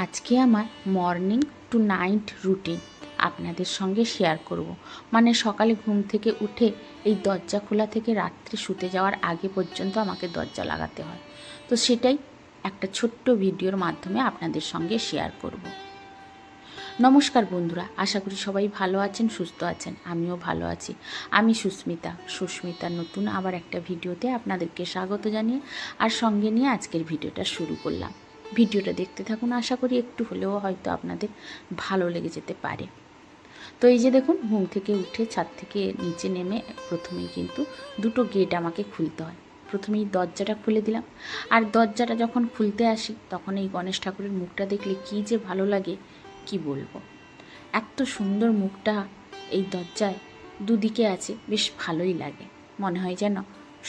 আজকে আমার morning to night routine আপনাদের সঙ্গে শেয়ার করব। মানে সকালে ঘুম থেকে উঠে এই দরজা খোলা থেকে রাত্রে শুতে যাওয়ার আগে পর্যন্ত আমাকে দরজা লাগাতে হয়। তো সেটাই একটা ছোট্ট ভিডিওর মাধ্যমে আপনাদের সঙ্গে শেয়ার করব। নমস্কার বন্ধুরা, আশা করি সবাই ভালো আছেন, সুস্থ আছেন। আমিও ভালো আছি। আমি সুস্মিতার নতুন আবার একটা ভিডিওতে আপনাদেরকে স্বাগত জানিয়ে আর সঙ্গে নিয়ে আজকের ভিডিওটা শুরু করলাম। ভিডিওটা দেখতে থাকুন, আশা করি একটু হলেও হয়তো আপনাদের ভালো লেগে যেতে পারে। তো এই যে দেখুন, ঘুম থেকে উঠে ছাদ থেকে নিচে নেমে প্রথমেই কিন্তু দুটো গেট আমাকে খুলতে হয়। প্রথমেই দরজাটা খুলে দিলাম। আর দরজাটা যখন খুলতে আসি তখন এই গণেশ ঠাকুরের মুখটা দেখলে কী যে ভালো লাগে কি বলবো। এত সুন্দর মুখটা এই দরজায় দুদিকে আছে, বেশ ভালোই লাগে। মনে হয় যেন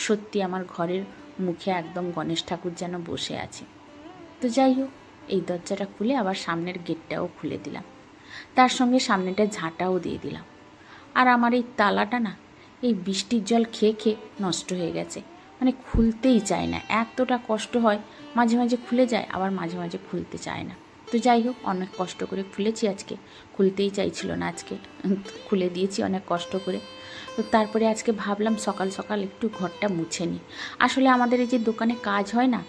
সত্যি আমার ঘরের মুখে একদম গণেশ ঠাকুর যেন বসে আছে। তো যাই হোক, এই দরজাটা খুলে আবার সামনের গেটটাও খুলে দিলাম, তার সঙ্গে সামনেটা ঝাঁটাও দিয়ে দিলাম। আর আমার এই তালাটা না এই বৃষ্টির জল খেয়ে খেয়ে নষ্ট হয়ে গেছে, মানে খুলতেই চায় না, এতটা কষ্ট হয়। মাঝে মাঝে খুলে যায়, আবার মাঝে মাঝে খুলতে চায় না। তো যাই হোক, অনেক কষ্ট করে খুলেছি আজকে, খুলতেই চাইছিল না আজকে, খুলে দিয়েছি অনেক কষ্ট করে। তো তারপরে আজকে ভাবলাম সকাল সকাল একটু ঘরটা মুছে নিই। আসলে আমাদের এই যে দোকানে কাজ হয় না,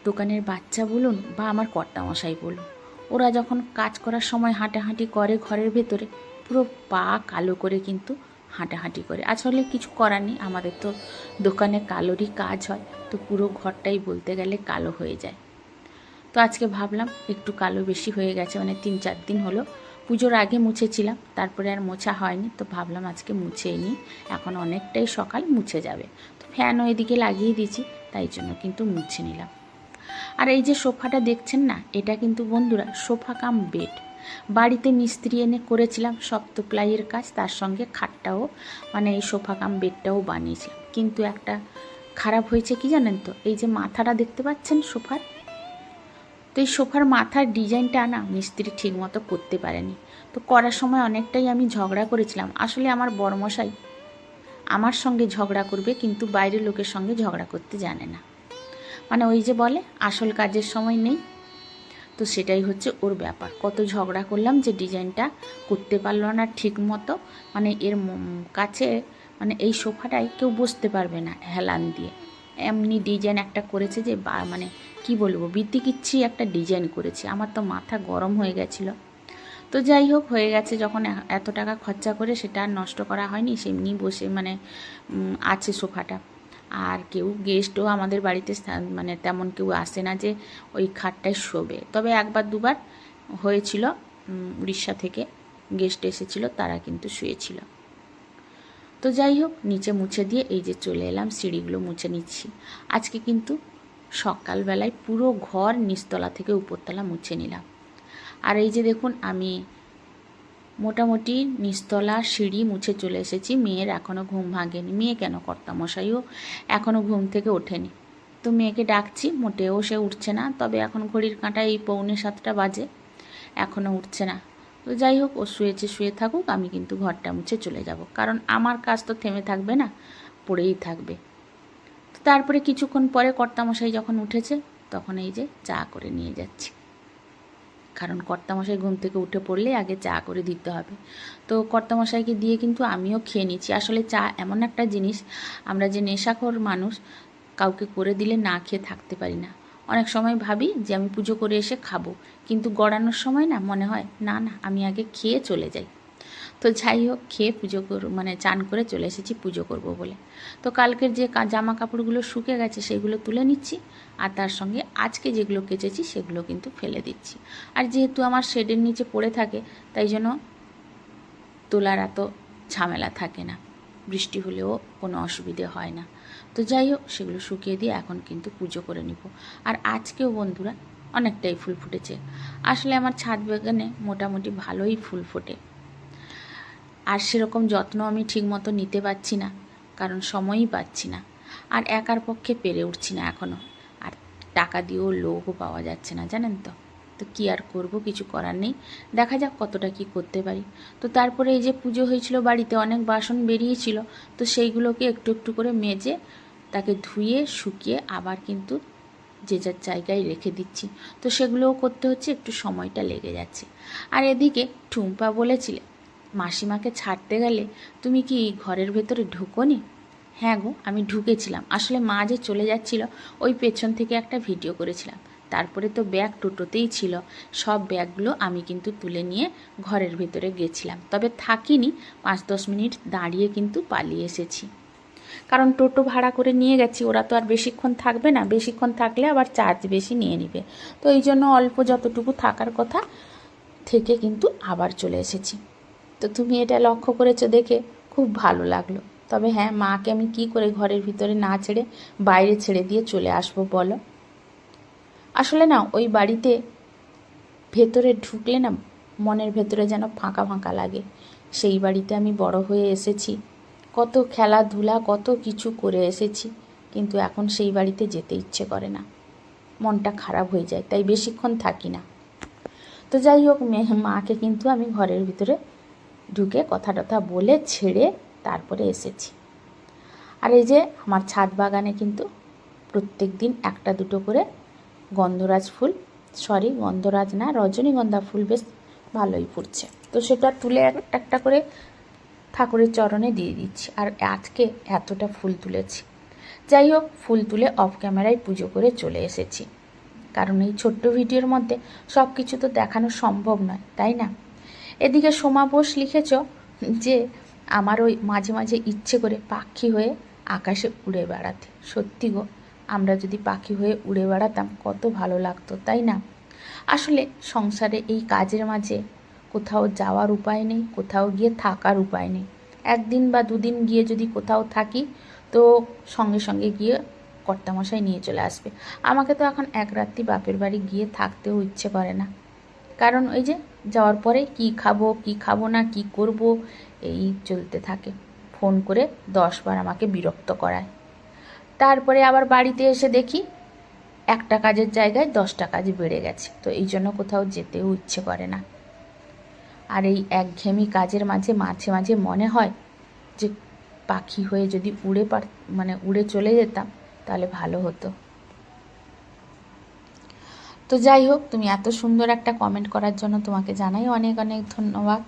দোকানের বাচ্চা বলুন বা আমার কর্তামশাই বলুন, ওরা যখন কাজ করার সময় হাঁটাহাঁটি করে ঘরের ভেতরে, পুরো পা কালো করে কিন্তু হাঁটাহাঁটি করে। আসলে কিছু করার নেই, আমাদের তো দোকানে কালোরই কাজ হয়, তো পুরো ঘরটাই বলতে গেলে কালো হয়ে যায়। তো আজকে ভাবলাম একটু কালো বেশি হয়ে গেছে, মানে 3-4 দিন হলো, পুজোর আগে মুছেছিলাম, তারপরে আর মোছা হয়নি। তো ভাবলাম আজকে মুছেই নিই, এখন অনেকটাই সকাল, মুছে যাবে। তো ফ্যানও এদিকে লাগিয়ে দিয়েছি, তাই জন্য কিন্তু মুছে নিলাম। আর এই যে সোফাটা দেখছেন না, এটা কিন্তু বন্ধুরা সোফা কাম বেড। বাড়িতে মিস্ত্রি এনে করেছিলাম সপ্তপ্লাইয়ের কাজ, তার সঙ্গে খাটটাও মানে এই সোফা কাম বেডটাও বানিয়েছিলাম। কিন্তু একটা খারাপ হয়েছে কি জানেন তো, এই যে মাথাটা দেখতে পাচ্ছেন সোফার, তো এই সোফার মাথার ডিজাইনটা না মিস্ত্রি ঠিক মতো করতে পারেনি। তো করার সময় অনেকটাই আমি ঝগড়া করেছিলাম। আসলে আমার বড়মশাই আমার সঙ্গে ঝগড়া করবে, কিন্তু বাইরের লোকের সঙ্গে ঝগড়া করতে জানে না। মানে ওই যে বলে আসল কাজের সময় নেই, তো সেটাই হচ্ছে ওর ব্যাপার। কত ঝগড়া করলাম যে ডিজাইনটা করতে পারলো না ঠিক মতো। মানে এর কাছে মানে এই সোফাটায় কেউ বসতে পারবে না হেলান দিয়ে, এমনি ডিজাইন একটা করেছে যে মানে কি বলবো, বিদ্যিকিচ্ছি একটা ডিজাইন করেছে। আমার তো মাথা গরম হয়ে গেছিলো। তো যাই হোক, হয়ে গেছে যখন, এত টাকা খরচা করে সেটা আর নষ্ট করা হয়নি, সেমনি বসে মানে আছে সোফাটা। আর কেউ গেস্টও আমাদের বাড়িতে মানে তেমন কেউ আসে না যে ওই খাটটায় শোবে। তবে একবার দুবার হয়েছিল, উড়িষ্যা থেকে গেস্ট এসেছিল, তারা কিন্তু শুয়েছিল। তো যাই হোক, নিচে মুছে দিয়ে এই যে চলে এলাম, সিঁড়িগুলো মুছে নিচ্ছি। আজকে কিন্তু সকালবেলায় পুরো ঘর নিচতলা থেকে উপরতলা মুছে নিলাম। আর এই যে দেখুন, আমি মোটামুটি নিচতলা সিঁড়ি মুছে চলে এসেছি। মেয়ের এখনও ঘুম ভাঙেনি। মেয়ে কেন, কর্তামশাইও এখনও ঘুম থেকে ওঠেনি। তো মেয়েকে ডাকছি, মোটেও সে উঠছে না। তবে এখন ঘড়ির কাঁটায় এই 6:45 বাজে, এখনও উঠছে না। তো যাই হোক, ও শুয়েছে, শুয়ে থাকুক, আমি কিন্তু ঘরটা মুছে চলে যাব, কারণ আমার কাজ তো থেমে থাকবে না, পড়েই থাকবে। তো তারপরে কিছুক্ষণ পরে কর্তামশাই যখন উঠেছে, তখন এই যে চা করে নিয়ে যাচ্ছি, কারণ কর্তামশাই ঘুম থেকে উঠে পড়লে আগে চা করে দিতে হবে। তো কর্তামশাইকে দিয়ে কিন্তু আমিও খেয়ে নিচ্ছি। আসলে চা এমন একটা জিনিস, আমরা যে নেশাখোর মানুষ, কাউকে করে দিলে না খেয়ে থাকতে পারি না। অনেক সময় ভাবি যে আমি পুজো করে এসে খাবো, কিন্তু গড়ানোর সময় না মনে হয় না না, আমি আগে খেয়ে চলে যাই। তো যাই হোক, খেয়ে পুজো মানে চান করে চলে এসেছি পুজো করব বলে। তো কালকের যে জামা কাপড়গুলো শুকে গেছে সেগুলো তুলে নিচ্ছি, আর তার সঙ্গে আজকে যেগুলো কেচেছি সেগুলো কিন্তু ফেলে দিচ্ছি। আর যেহেতু আমার শেডের নিচে পড়ে থাকে, তাই জন্য তোলার এত ঝামেলা থাকে না, বৃষ্টি হলেও কোনো অসুবিধে হয় না। তো যাই হোক, সেগুলো শুকিয়ে দিয়ে এখন কিন্তু পুজো করে নিব। আর আজকেও বন্ধুরা অনেকটাই ফুল ফুটেছে। আসলে আমার ছাদ বাগানে মোটামুটি ভালোই ফুল ফোটে, আর সেরকম যত্ন আমি ঠিকমতো নিতে পারছি না, কারণ সময়ই পাচ্ছি না, আর একার পক্ষে পেরে উঠছি না এখনও। আর টাকা দিয়েও লোকও পাওয়া যাচ্ছে না, জানেন তো। তো কী আর করব, কিছু করার নেই, দেখা যাক কতটা কি করতে পারি। তো তারপরে এই যে পুজো হয়েছিল বাড়িতে, অনেক বাসন বেরিয়েছিল, তো সেইগুলোকে একটু একটু করে মেজে তাকে ধুয়ে শুকিয়ে আবার কিন্তু যে যার জায়গায় রেখে দিচ্ছি। তো সেগুলোও করতে হচ্ছে, একটু সময়টা লেগে যাচ্ছে। আর এদিকে টুম্পা বলেছিলে মাসিমাকে ছাড়তে গেলে তুমি কি ঘরের ভেতরে ঢুকোনি? হ্যাঁ গো, আমি ঢুকেছিলাম। আসলে মা যে চলে যাচ্ছিল, ওই পেছন থেকে একটা ভিডিও করেছিলাম। তারপরে তো ব্যাগ টোটোতেই ছিল, সব ব্যাগগুলো আমি কিন্তু তুলে নিয়ে ঘরের ভেতরে গেছিলাম। তবে থাকিনি, 5-10 মিনিট দাঁড়িয়ে কিন্তু পালিয়ে এসেছি। কারণ টোটো ভাড়া করে নিয়ে গেছি, ওরা তো আর বেশিক্ষণ থাকবে না, বেশিক্ষণ থাকলে আবার চার্জ বেশি নিয়ে নেবে। তো এই জন্য অল্প যতটুকু থাকার কথা থেকে কিন্তু আবার চলে এসেছি। তো তুমি এটা লক্ষ্য করেছো দেখে খুব ভালো লাগলো। তবে হ্যাঁ, মাকে আমি কি করে ঘরের ভিতরে না ছেড়ে বাইরে ছেড়ে দিয়ে চলে আসবো বলো? আসলে না, ওই বাড়িতে ভেতরে ঢুকলে না মনের ভেতরে যেন ফাঁকা ফাঁকা লাগে। সেই বাড়িতে আমি বড় হয়ে এসেছি, কত খেলাধুলা কত কিছু করে এসেছি, কিন্তু এখন সেই বাড়িতে যেতে ইচ্ছে করে না, মনটা খারাপ হয়ে যায়, তাই বেশিক্ষণ থাকি না। তো যাই হোক, মাকে কিন্তু আমি ঘরের ভিতরে ঢুকে কথা টথা বলে ছেড়ে তারপরে এসেছি। আর এই যে আমার ছাদ বাগানে কিন্তু প্রত্যেক দিন একটা দুটো করে গন্ধরাজ ফুল, গন্ধরাজ না, রজনীগন্ধা ফুল বেশ ভালোই ফুটছে। তো সেটা তুলে একটা করে ঠাকুরের চরণে দিয়ে দিচ্ছি। আর আজকে এতটা ফুল তুলেছি। যাই হোক, ফুল তুলে অফ ক্যামেরায় পুজো করে চলে এসেছি, কারণ এই ছোট্ট ভিডিওর মধ্যে সব কিছু তো দেখানো সম্ভব নয়, তাই না? এদিকে সোমা বোস লিখেছ যে আমার ওই মাঝে মাঝে ইচ্ছে করে পাখি হয়ে আকাশে উড়ে বেড়াতে। সত্যি গো, আমরা যদি পাখি হয়ে উড়ে বেড়াতাম কত ভালো লাগতো, তাই না? আসলে সংসারে এই কাজের মাঝে কোথাও যাওয়ার উপায় নেই, কোথাও গিয়ে থাকার উপায় নেই। একদিন বা দুদিন গিয়ে যদি কোথাও থাকি তো সঙ্গে সঙ্গে গিয়ে কর্তামশাই নিয়ে চলে আসবে। আমাকে তো এখন এক রাত্রি বাপের বাড়ি গিয়ে থাকতেও ইচ্ছে করে না, কারণ ওই যে যাওয়ার পরে কি খাবো না, কি করব, এই চলতে থাকে। ফোন করে 10 বার আমাকে বিরক্ত করায়। তারপরে আবার বাড়িতে এসে দেখি একটা কাজের জায়গায় 10টা কাজ বেড়ে গেছে। তো এই জন্য কোথাও যেতেও ইচ্ছে করে না। আর এই একঘেয়েমি কাজের মাঝে মাঝে মাঝে মনে হয় যে পাখি হয়ে যদি উড়ে চলে যেতাম তাহলে ভালো হতো। তো যাই হোক, তুমি এত সুন্দর একটা কমেন্ট করার জন্য তোমাকে জানাই অনেক অনেক ধন্যবাদ।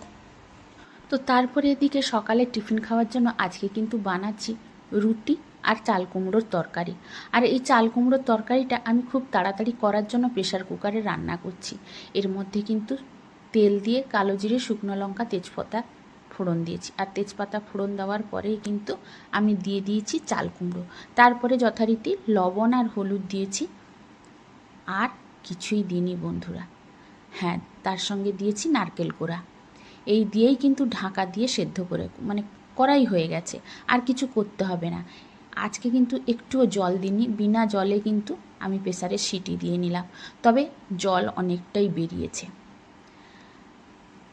তো তারপরে এদিকে সকালে টিফিন খাওয়ার জন্য আজকে কিন্তু বানাচ্ছি রুটি আর চাল কুমড়োর তরকারি। আর এই চাল কুমড়োর তরকারিটা আমি খুব তাড়াতাড়ি করার জন্য প্রেশার কুকারে রান্না করছি। এর মধ্যে কিন্তু তেল দিয়ে কালো জিরে, শুকনো লঙ্কা, তেজপাতা ফোড়ন দিয়েছি। আর তেজপাতা ফোড়ন দেওয়ার পরেই কিন্তু আমি দিয়ে দিয়েছি চাল কুমড়ো। তারপরে যথারীতি লবণ আর হলুদ দিয়েছি, আর কিছুই দিইনি বন্ধুরা। হ্যাঁ, তার সঙ্গে দিয়েছি নারকেল কোড়া। এই দিয়েই কিন্তু ঢাকা দিয়ে সেদ্ধ করে করাই হয়ে গেছে, আর কিছু করতে হবে না। আজকে কিন্তু একটুও জল দিইনি, বিনা জলে কিন্তু আমি প্রেসারে সিটি দিয়ে নিলাম, তবে জল অনেকটাই বেরিয়েছে।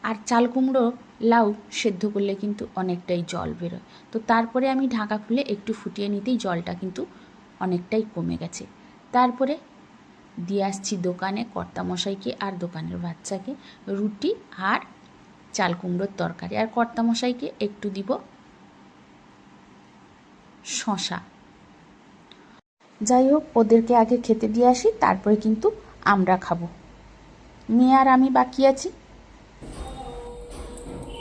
আর চাল কুমড়ো লাউ সেদ্ধ করলে কিন্তু অনেকটাই জল বেরোয়। তো তারপরে আমি ঢাকা খুলে একটু ফুটিয়ে নিতেই জলটা কিন্তু অনেকটাই কমে গেছে। তারপরে দিয়ে আসছি দোকানে কর্তামশাইকে আর দোকানের বাচ্চাকে রুটি আর চাল কুমড়োর তরকারি, আর কর্তামশাইকে একটু দিব শশা। যাই হোক, ওদেরকে আগে খেতে দিয়ে আসি, তারপরে কিন্তু আমরা খাবো। মেয়ে আর আমি বাকি আছি।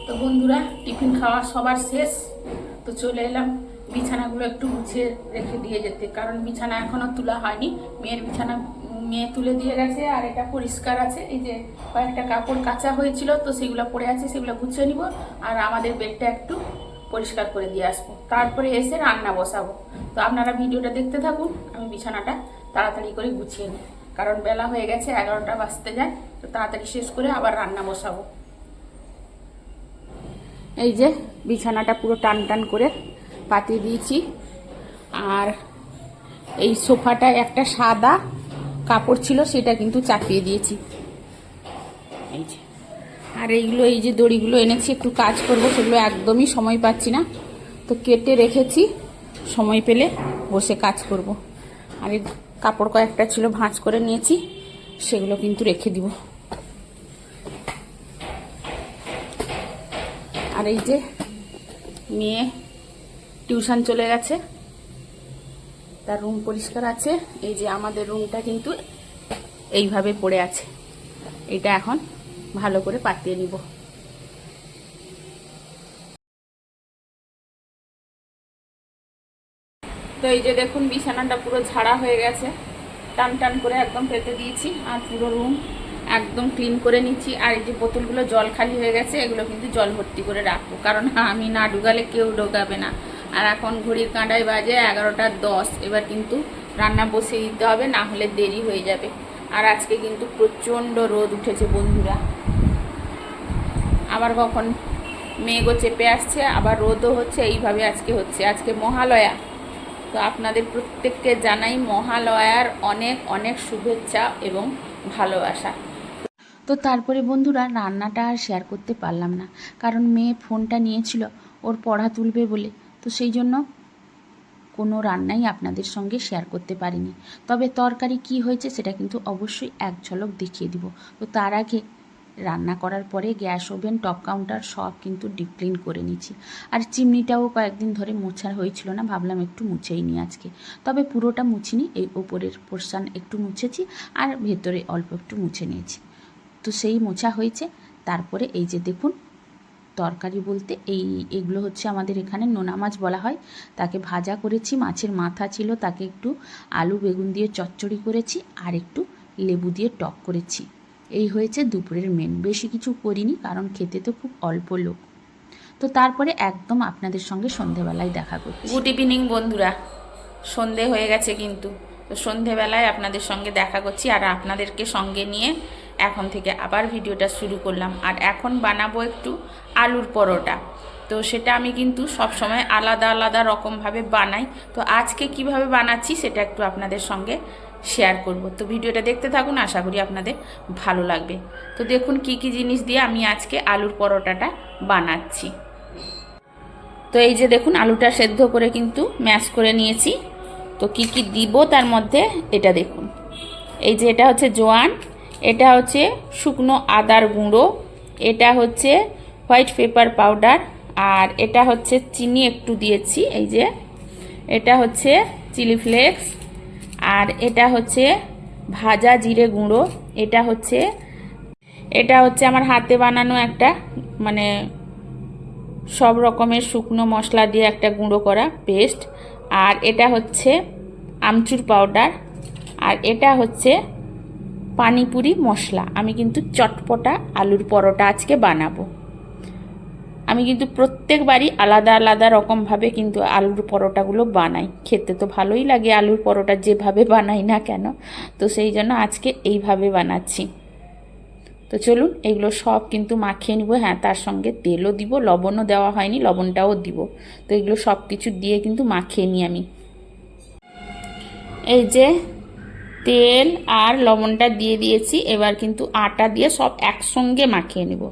তো বন্ধুরা, টিফিন খাওয়া সবার শেষ। তো চলে এলাম বিছানাগুলো একটু গুছিয়ে রেখে দিয়ে যেতে, কারণ বিছানা এখনও তোলা হয়নি। মেয়ের বিছানা মেয়ে তুলে দিয়ে গেছে, আর এটা পরিষ্কার আছে। এই যে কয়েকটা কাপড় কাচা হয়েছিল, তো সেগুলো পড়ে আছে, সেগুলো গুছিয়ে নিব। আর আমাদের বেডটা একটু পরিষ্কার করে দিয়ে আসবো, তারপরে এসে রান্না বসাবো। তো আপনারা ভিডিওটা দেখতে থাকুন, আমি বিছানাটা তাড়াতাড়ি করে গুছিয়ে নিই, কারণ বেলা হয়ে গেছে, 11টা বাজতে যায়। তো তাড়াতাড়ি শেষ করে আবার রান্না বসাবো। এই যে বিছানাটা পুরো টান টান করে পাতিয়ে দিয়েছি, আর এই সোফাটায় একটা সাদা কাপড় ছিল, সেটা কিন্তু চাপিয়ে দিয়েছি। এই যে, আর এইগুলো, এই যে দড়িগুলো এনেছি, একটু কাজ করব, সেগুলো একদমই সময় পাচ্ছি না, তো কেটে রেখেছি, সময় পেলে বসে কাজ করব। আর এই কাপড় কয়েকটা ছিল ভাঁজ করে নিয়েছি, সেগুলো কিন্তু রেখে দিব। আর এই যে মেয়ে টিউশন চলে গেছে, তার রুম পরিষ্কার আছে। এই যে আমাদের রুমটা কিন্তু এইভাবে পড়ে আছে, এটা এখন ভালো করে পাতিয়ে নিব। তো এই যে দেখুন বিছানাটা পুরো ঝাড়া হয়ে গেছে, টান টান করে একদম পেতে দিয়েছি, আর পুরো রুম একদম ক্লিন করে নিচ্ছি। আর এই যে বোতলগুলো জল খালি হয়ে গেছে, এগুলো কিন্তু জল ভর্তি করে রাখবো, কারণ আমি না ঢুকালে কেউ ঢোকাবে না। আর এখন ঘড়ির কাঁটায় বাজে 11টা 10, এবার কিন্তু রান্না বসিয়ে দিতে হবে, না হলে দেরি হয়ে যাবে। আর আজকে কিন্তু প্রচণ্ড রোদ উঠেছে বন্ধুরা, আবার কখন মেঘও চেপে আসছে, আবার রোদও হচ্ছে, এইভাবে আজকে হচ্ছে। আজকে মহালয়া, তো আপনাদের প্রত্যেককে জানাই মহালয়ার অনেক অনেক শুভেচ্ছা এবং ভালোবাসা। তো তারপরে বন্ধুরা রান্নাটা আর শেয়ার করতে পারলাম না, কারণ মেয়ে ফোনটা নিয়েছিল ওর পড়া তুলবে বলে, তো সেই জন্য কোনো রান্নাই আপনাদের সঙ্গে শেয়ার করতে পারিনি। তবে তরকারি কি হয়েছে সেটা কিন্তু অবশ্যই এক ঝলক দেখিয়ে দিব। তো তার আগে রান্না করার পরে গ্যাস ওভেন টপ কাউন্টার সব কিন্তু ডিপ ক্লিন করে নিচ্ছি। আর চিমনিটাও কয়েকদিন ধরে মোছা হয়েছিল না, ভাবলাম একটু মুছেই নিই আজকে। তবে পুরোটা মুছিনি, এই ওপরের পোর্শন একটু মুছেছি আর ভেতরে অল্প একটু মুছে নিয়েছি। তো সেই মোছা হয়েছে। তারপরে এই যে দেখুন তরকারি বলতে এগুলো হচ্ছে আমাদের এখানে নোনা মাছ বলা হয়, তাকে ভাজা করেছি, মাছের মাথা ছিল, তাকে একটু আলু বেগুন দিয়ে চচ্চড়ি করেছি, আর একটু লেবু দিয়ে টক করেছি। এই হয়েছে দুপুরের মেন, বেশি কিছু করিনি কারণ খেতে তো খুব অল্প লোক। তো তারপরে একদম আপনাদের সঙ্গে সন্ধেবেলায় দেখা করছি। গুড ইভিনিং বন্ধুরা, সন্ধে হয়ে গেছে কিন্তু। তো সন্ধেবেলায় আপনাদের সঙ্গে দেখা করছি, আর আপনাদেরকে সঙ্গে নিয়ে এখন থেকে আবার ভিডিওটা শুরু করলাম। আর এখন বানাবো একটু আলুর পরোটা। তো সেটা আমি কিন্তু সব সময় আলাদা আলাদা রকমভাবে বানাই, তো আজকে কিভাবে বানাচ্ছি সেটা একটু আপনাদের সঙ্গে শেয়ার করব। তো ভিডিওটা দেখতে থাকুন, আশা করি আপনাদের ভালো লাগবে। তো দেখুন কি কি জিনিস দিয়ে আমি আজকে আলুর পরোটাটা বানাচ্ছি। তো এই যে দেখুন আলুটা সেদ্ধ করে কিন্তু ম্যাশ করে নিয়েছি। তো কি কি দিব তার মধ্যে এটা দেখুন, এই যে এটা হচ্ছে জোয়ান, এটা হচ্ছে শুকনো আদার গুঁড়ো, এটা হচ্ছে হোয়াইট পেপার পাউডার, আর এটা হচ্ছে চিনি একটু দিয়েছি, এই যে এটা হচ্ছে চিলি ফ্লেক্স, আর এটা হচ্ছে ভাজা জিরে গুঁড়ো, এটা হচ্ছে আমার হাতে বানানো একটা মানে সব রকমের শুকনো মশলা দিয়ে একটা গুঁড়ো করা পেস্ট, আর এটা হচ্ছে আমচুর পাউডার, আর এটা হচ্ছে পানিপুরি মশলা। আমি কিন্তু চটপটা আলুর পরোটা আজকে বানাবো। আমি কিন্তু প্রত্যেকবারই আলাদা আলাদা রকমভাবে কিন্তু আলুর পরোটাগুলো বানাই, খেতে তো ভালোই লাগে আলুর পরোটা যেভাবে বানাই না কেন, তো সেই জন্য আজকে এইভাবে বানাচ্ছি। তো চলুন এগুলো সব কিন্তু মাখিয়ে নিব। হ্যাঁ, তার সঙ্গে তেলও দিব, লবণও দেওয়া হয়নি, লবণটাও দিব। তো এগুলো সব কিছু দিয়ে কিন্তু মাখিয়ে নিই আমি। এই যে তেল আর লবণটা দিয়ে দিয়েছি, এবার কিন্তু আটা দিয়ে সব একসঙ্গে মাখিয়ে নেব।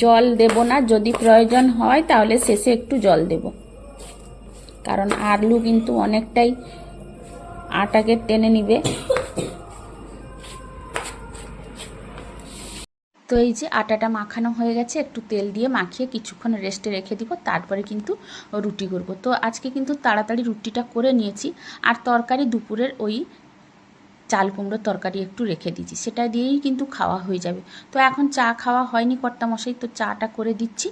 জল দেব না, যদি প্রয়োজন হয় তাহলে শেষে একটু জল দেব, কারণ আলু কিন্তু অনেকটাই আটাকে টেনে নিবে। তো এই যে আটাটা মাখানো হয়ে গেছে, একটু তেল দিয়ে মাখিয়ে কিছুক্ষণ রেস্টে রেখে দিব, তারপরে কিন্তু রুটি করব। তো আজকে কিন্তু তাড়াতাড়ি রুটিটা করে নিয়েছি, আর তরকারি দুপুরের ওই চাল কুমড়োর তরকারি একটু রেখে দিয়েছি, সেটা দিয়েই কিন্তু খাওয়া হয়ে যাবে। তো এখন চা খাওয়া হয়নি কর্তামশাই, তো চাটা করে দিচ্ছি।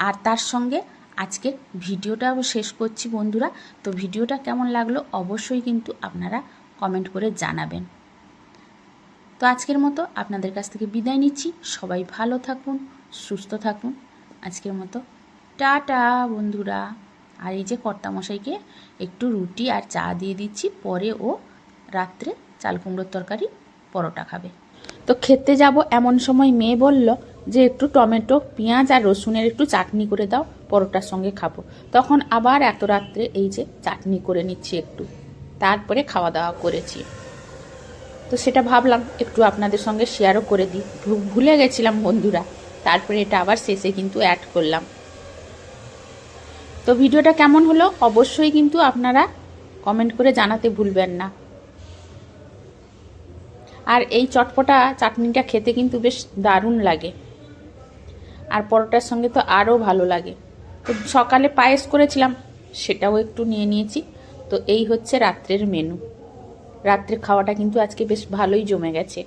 আর তার সঙ্গে আজকে ভিডিওটাও শেষ করছি বন্ধুরা। তো ভিডিওটা কেমন লাগলো অবশ্যই কিন্তু আপনারা কমেন্ট করে জানাবেন। তো আজকের মতো আপনাদের কাছ থেকে বিদায় নিচ্ছি, সবাই ভালো থাকুন, সুস্থ থাকুন। আজকের মতো টাটা বন্ধুরা। আর এই যে কর্তামশাইকে একটু রুটি আর চা দিয়ে দিচ্ছি, পরে ও রাত্রে চাল কুমড়োর তরকারি পরোটা খাবে। তো খেতে যাব এমন সময় মেয়ে বলল যে একটু টমেটো পেঁয়াজ আর রসুনের একটু চাটনি করে দাও, পরোটার সঙ্গে খাবো। তখন আবার এত রাত্রে এই যে চাটনি করে নিচ্ছি একটু, তারপরে খাওয়া দাওয়া করেছি। তো সেটা ভাবলাম একটু আপনাদের সঙ্গে শেয়ারও করে দিই, ভুলে গেছিলাম বন্ধুরা, তারপরে এটা আবার শেষে কিন্তু অ্যাড করলাম। তো ভিডিওটা কেমন হলো অবশ্যই কিন্তু আপনারা কমেন্ট করে জানাতে ভুলবেন না। আর এই চটপটা চাটনিটা খেতে কিন্তু বেশ দারুণ লাগে, আর পরোটার সঙ্গে তো আরও ভালো লাগে। তো সকালে পায়েস করেছিলাম, সেটাও একটু নিয়ে নিয়েছি। তো এই হচ্ছে রাত্রের মেনু। রাত্রে খাওয়াটা কিন্তু আজকে বেশ ভালোই জমে গেছে।